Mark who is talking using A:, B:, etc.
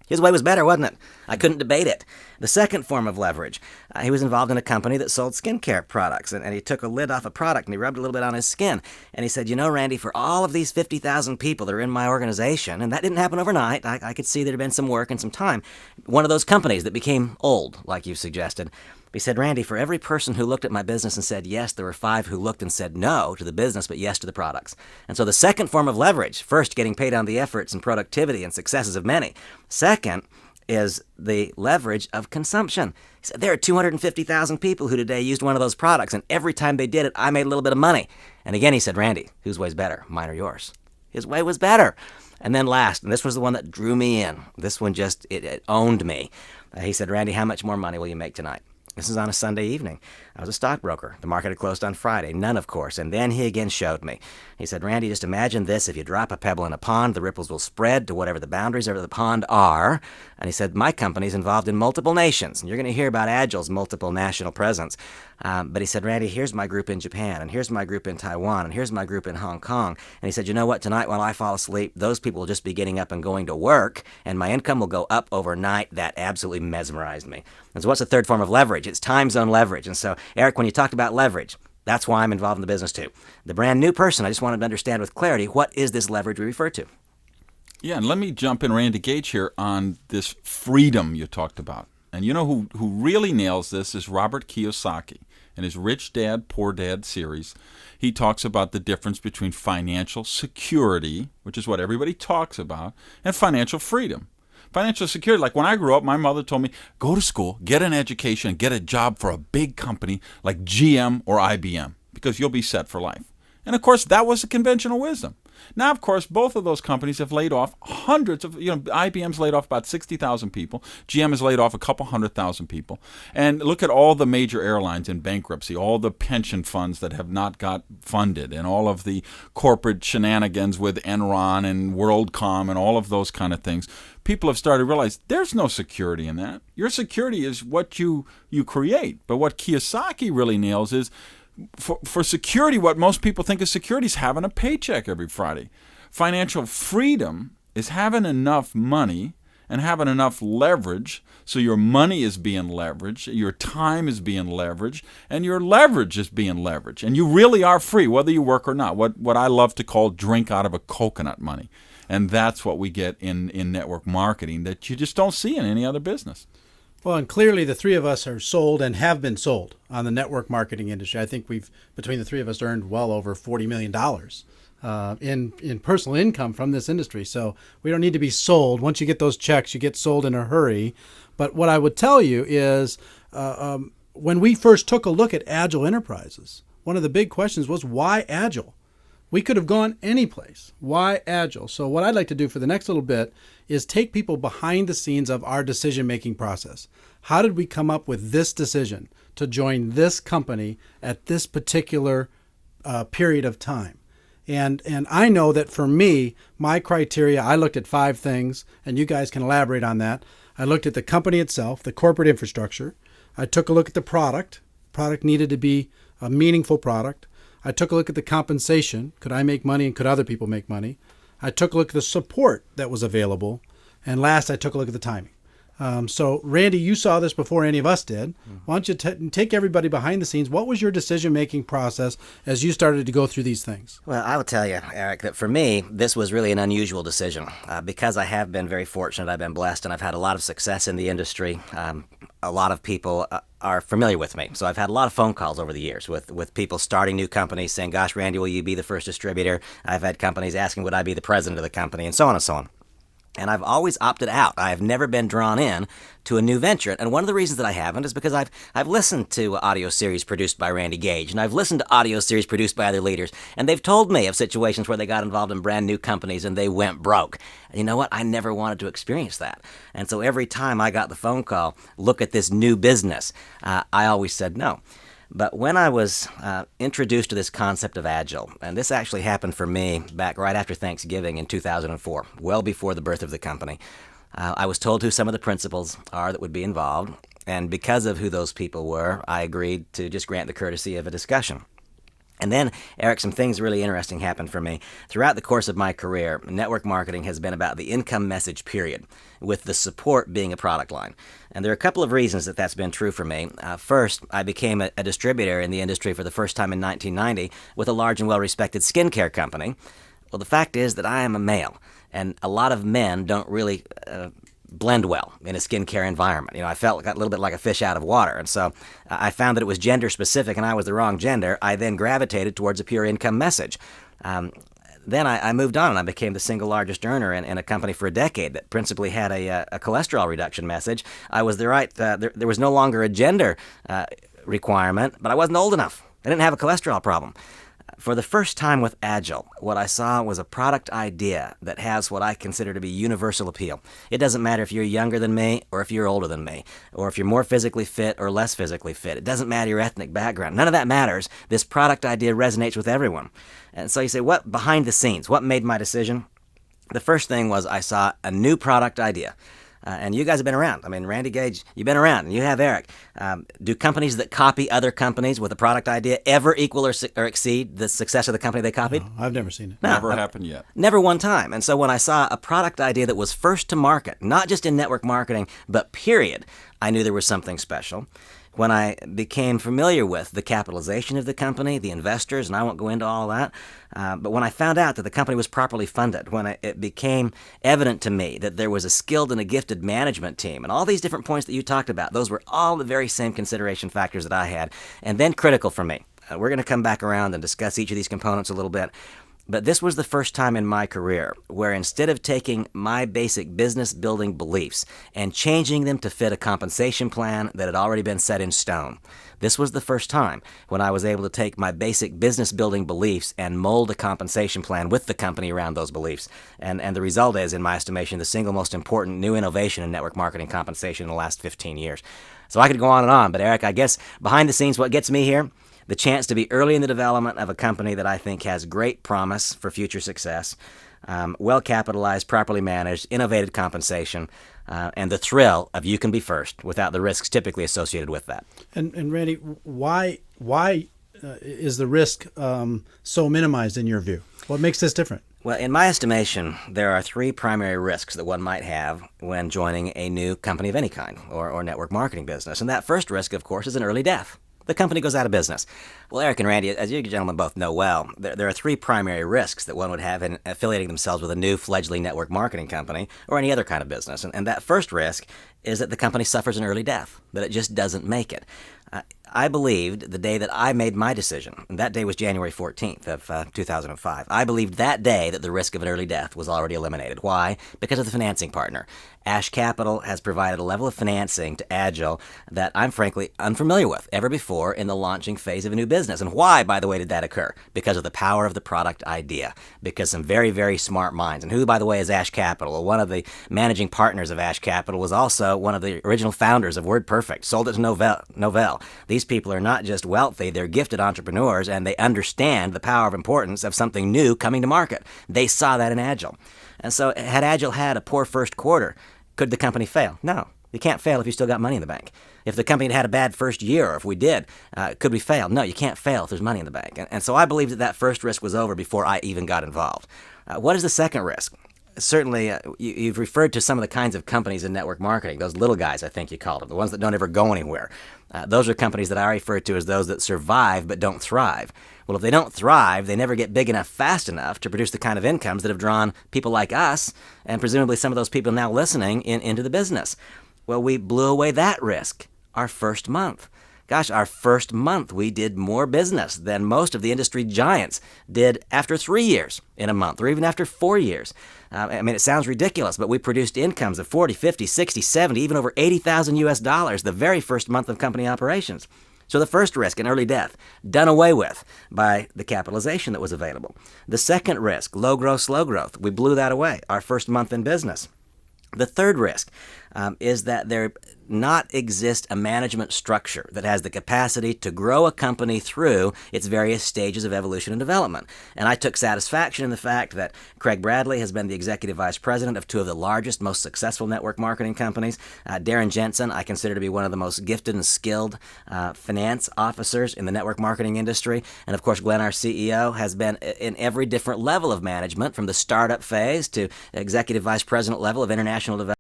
A: His way was better, wasn't it? I couldn't debate it. The second form of leverage, he was involved in a company that sold skincare products, and he took a lid off a product and he rubbed a little bit on his skin. And he said, you know, Randy, for all of these 50,000 people that are in my organization, and that didn't happen overnight, I could see there had been some work and some time. One of those companies that became old, like you suggested. He said, Randy, for every person who looked at my business and said yes, there were 5 who looked and said no to the business, but yes to the products. And so the second form of leverage, first, getting paid on the efforts and productivity and successes of many. Second is the leverage of consumption. He said, there are 250,000 people who today used one of those products, and every time they did it, I made a little bit of money. And again, he said, Randy, whose way's better, mine or yours? His way was better. And then last, and this was the one that drew me in. This one just, it owned me. He said, Randy, how much more money will you make tonight? This is on a Sunday evening. I was a stockbroker. The market had closed on Friday. None, of course. And then he again showed me. He said, Randy, just imagine this. If you drop a pebble in a pond, the ripples will spread to whatever the boundaries of the pond are. And he said, my company's involved in multiple nations. And you're going to hear about Agel's multiple national presence. But he said, Randy, here's my group in Japan, and here's my group in Taiwan, and here's my group in Hong Kong. And he said, you know what? Tonight while I fall asleep, those people will just be getting up and going to work, and my income will go up overnight. That absolutely mesmerized me. And so what's the third form of leverage? It's time zone leverage. And so, Eric, when you talked about leverage, that's why I'm involved in the business too. The brand new person, I just wanted to understand with clarity, what is this leverage we refer to?
B: Yeah, and let me jump in, Randy Gage, here on this freedom you talked about. And you know who really nails this is Robert Kiyosaki. In his Rich Dad, Poor Dad series, he talks about the difference between financial security, which is what everybody talks about, and financial freedom. Financial security, like when I grew up, my mother told me, go to school, get an education, and get a job for a big company like GM or IBM, because you'll be set for life. And of course, that was the conventional wisdom. Now, of course, both of those companies have laid off hundreds of, IBM's laid off about 60,000 people. GM has laid off a couple 100,000 people. And look at all the major airlines in bankruptcy, all the pension funds that have not got funded, and all of the corporate shenanigans with Enron and WorldCom and all of those kind of things. People have started to realize there's no security in that. Your security is what you create. But what Kiyosaki really nails is, for security, what most people think of security is having a paycheck every Friday. Financial freedom is having enough money and having enough leverage so your money is being leveraged, your time is being leveraged, and your leverage is being leveraged. And you really are free, whether you work or not, what I love to call drink out of a coconut money. And that's what we get in network marketing that you just don't see in any other business.
C: Well, and clearly the three of us are sold and have been sold on the network marketing industry. I think we've, between the three of us, earned well over $40 million in personal income from this industry. So we don't need to be sold. Once you get those checks, you get sold in a hurry. But what I would tell you is when we first took a look at Agel Enterprises, one of the big questions was, why Agel? We could have gone any place. Why Agel? So what I'd like to do for the next little bit is take people behind the scenes of our decision-making process. How did we come up with this decision to join this company at this particular period of time? And I know that for me, my criteria, I looked at 5 things, and you guys can elaborate on that. I looked at the company itself, the corporate infrastructure. I took a look at the product. Product needed to be a meaningful product. I took a look at the compensation. Could I make money and could other people make money? I took a look at the support that was available. And last, I took a look at the timing. So, Randy, you saw this before any of us did. Why don't you take everybody behind the scenes? What was your decision-making process as you started to go through these things?
A: Well, I will tell you, Eric, that for me, this was really an unusual decision. Because I have been very fortunate, I've been blessed, and I've had a lot of success in the industry. A lot of people are familiar with me. So I've had a lot of phone calls over the years with people starting new companies saying, gosh, Randy, will you be the first distributor? I've had companies asking, would I be the president of the company, and so on and so on. And I've always opted out. I have never been drawn in to a new venture. And one of the reasons that I haven't is because I've listened to audio series produced by Randy Gage, and I've listened to audio series produced by other leaders, and they've told me of situations where they got involved in brand new companies and they went broke. And you know what? I never wanted to experience that. And so every time I got the phone call, look at this new business, I always said no. But when I was introduced to this concept of Agel, and this actually happened for me back right after Thanksgiving in 2004, well before the birth of the company, I was told who some of the principals are that would be involved, and because of who those people were, I agreed to just grant the courtesy of a discussion. And then, Eric, some things really interesting happened for me. Throughout the course of my career, network marketing has been about the income message, period, with the support being a product line. And there are a couple of reasons that that's been true for me. First, I became a distributor in the industry for the first time in 1990 with a large and well-respected skincare company. Well, the fact is that I am a male, and a lot of men don't really blend well in a skincare environment. I felt a little bit like a fish out of water. And so I found that it was gender specific and I was the wrong gender. I then gravitated towards a pure income message. Then I moved on and I became the single largest earner in a company for a decade that principally had a cholesterol reduction message. I was there was no longer a gender requirement, but I wasn't old enough. I didn't have a cholesterol problem. For the first time with Agel, what I saw was a product idea that has what I consider to be universal appeal. It doesn't matter if you're younger than me or if you're older than me, or if you're more physically fit or less physically fit. It doesn't matter your ethnic background. None of that matters. This product idea resonates with everyone. And so you say, what behind the scenes? What made my decision? The first thing was I saw a new product idea. And you guys have been around. I mean, Randy Gage, you've been around, and you have Eric. Do companies that copy other companies with a product idea ever equal or exceed the success of the company they copied?
C: No, I've never seen it.
A: No,
B: Never happened yet.
A: Never one time. And so when I saw a product idea that was first to market, not just in network marketing, but period, I knew there was something special. When I became familiar with the capitalization of the company, the investors, and I won't go into all that, but when I found out that the company was properly funded, when it became evident to me that there was a skilled and a gifted management team, and all these different points that you talked about, those were all the very same consideration factors that I had, and then critical for me. We're going to come back around and discuss each of these components a little bit. But this was the first time in my career where instead of taking my basic business building beliefs and changing them to fit a compensation plan that had already been set in stone, this was the first time when I was able to take my basic business building beliefs and mold a compensation plan with the company around those beliefs. And the result is, in my estimation, the single most important new innovation in network marketing compensation in the last 15 years. So I could go on and on, but Eric, I guess behind the scenes, what gets me here? The chance to be early in the development of a company that I think has great promise for future success, well capitalized, properly managed, innovative compensation, and the thrill of you can be first without the risks typically associated with that.
C: And Randy, why is the risk so minimized in your view? What makes this different?
A: Well, in my estimation, there are three primary risks that one might have when joining a new company of any kind or network marketing business. And that first risk, of course, is an early death. The company goes out of business. Well, Eric and Randy, as you gentlemen both know well, there are three primary risks that one would have in affiliating themselves with a new fledgling network marketing company or any other kind of business. And that first risk is that the company suffers an early death, that it just doesn't make it. I believed the day that I made my decision, and that day was January 14th of 2005, I believed that day that the risk of an early death was already eliminated. Why? Because of the financing partner. Ash Capital has provided a level of financing to Agel that I'm frankly unfamiliar with ever before in the launching phase of a new business. And why, by the way, did that occur? Because of the power of the product idea. Because some very, very smart minds. And who, by the way, is Ash Capital? Well, one of the managing partners of Ash Capital was also one of the original founders of WordPerfect, sold it to Novell. These people are not just wealthy, they're gifted entrepreneurs, and they understand the power of importance of something new coming to market. They saw that in Agel. And so had Agel had a poor first quarter, could the company fail? No. You can't fail if you still got money in the bank. If the company had a bad first year, or if we did, could we fail? No, you can't fail if there's money in the bank. And so I believe that first risk was over before I even got involved. What is the second risk? Certainly, you've referred to some of the kinds of companies in network marketing, those little guys, I think you called them, the ones that don't ever go anywhere. Those are companies that I refer to as those that survive but don't thrive. Well, if they don't thrive, they never get big enough fast enough to produce the kind of incomes that have drawn people like us, and presumably some of those people now listening, into the business. Well, we blew away that risk our first month. Gosh, our first month we did more business than most of the industry giants did after 3 years in a month, or even after 4 years. I mean, it sounds ridiculous, but we produced incomes of 40, 50, 60, 70, even over 80,000 US dollars the very first month of company operations. So the first risk, an early death, done away with by the capitalization that was available. The second risk, low growth, slow growth, we blew that away our first month in business. The third risk, is that there not exist a management structure that has the capacity to grow a company through its various stages of evolution and development. And I took satisfaction in the fact that Craig Bradley has been the executive vice president of two of the largest, most successful network marketing companies. Darren Jensen, I consider to be one of the most gifted and skilled finance officers in the network marketing industry. And of course, Glenn, our CEO, has been in every different level of management, from the startup phase to executive vice president level of international development.